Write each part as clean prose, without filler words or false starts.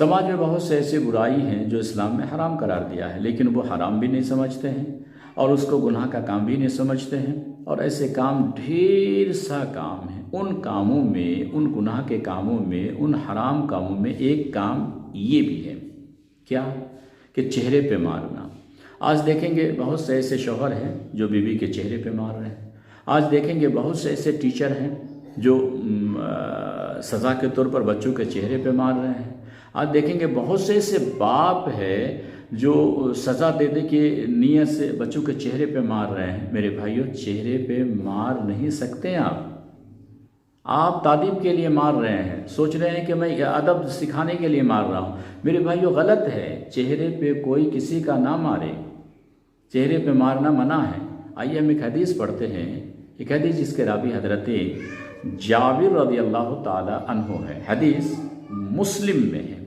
سماج میں بہت سے ایسی برائی ہیں جو اسلام میں حرام قرار دیا ہے، لیکن وہ حرام بھی نہیں سمجھتے ہیں اور اس کو گناہ کا کام بھی نہیں سمجھتے ہیں۔ اور ایسے کام ڈھیر سا کام ہیں۔ ان کاموں میں، ان گناہ کے کاموں میں، ان حرام کاموں میں ایک کام یہ بھی ہے، کیا کہ چہرے پہ مارنا۔ آج دیکھیں گے بہت سے ایسے شوہر ہیں جو بیوی کے چہرے پہ مار رہے ہیں۔ آج دیکھیں گے بہت سے ایسے ٹیچر ہیں جو سزا کے طور پر بچوں کے چہرے پہ مار رہے ہیں۔ آج دیکھیں گے بہت سے ایسے باپ ہیں جو سزا دینے کی نیت سے بچوں کے چہرے پہ مار رہے ہیں۔ میرے بھائیوں، چہرے پہ مار نہیں سکتے آپ تعلیم کے لیے مار رہے ہیں، سوچ رہے ہیں کہ میں ادب سکھانے کے لیے مار رہا ہوں۔ میرے بھائیوں، غلط ہے، چہرے پہ کوئی کسی کا نہ مارے، چہرے پہ مارنا منع ہے۔ آئیے ہم ایک حدیث پڑھتے ہیں، ایک حدیث جس کے راوی حضرت جابر رضی اللہ تعالی عنہ ہے، حدیث مسلم میں ہے۔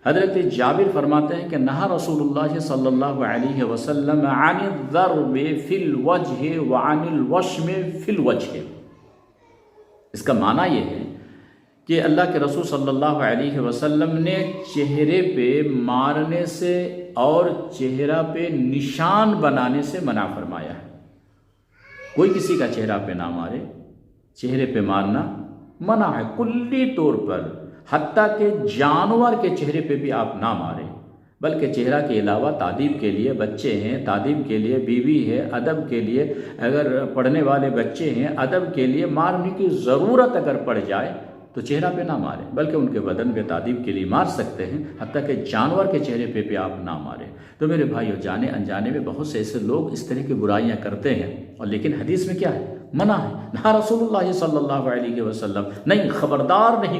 حضرت جابر فرماتے ہیں کہ نہا رسول اللہ صلی اللہ علیہ وسلم عن الضرب فی الوجہ وعن الوشم فی الوجہ۔ اس کا معنی یہ ہے کہ اللہ کے رسول صلی اللہ علیہ وسلم نے چہرے پہ مارنے سے اور چہرہ پہ نشان بنانے سے منع فرمایا ہے۔ کوئی کسی کا چہرہ پہ نہ مارے، چہرے پہ مارنا منع ہے کلی طور پر، حتیٰ کہ جانور کے چہرے پہ بھی آپ نہ ماریں، بلکہ چہرہ کے علاوہ تعلیم کے لیے بچے ہیں، تعلیم کے لیے بیوی ہے، ادب کے لیے اگر پڑھنے والے بچے ہیں، ادب کے لیے مارنے کی ضرورت اگر پڑ جائے تو چہرہ پہ نہ ماریں، بلکہ ان کے بدن پہ تعلیم کے لیے مار سکتے ہیں، حتیٰ کہ جانور کے چہرے پہ بھی آپ نہ ماریں۔ تو میرے بھائیو، جانے انجانے میں بہت سے ایسے لوگ اس طرح کی برائیاں کرتے ہیں، اور لیکن حدیث میں کیا ہے؟ منع ہے۔ نہ رسول اللہ صلی اللہ علیہ وسلم، نہیں، خبردار نہیں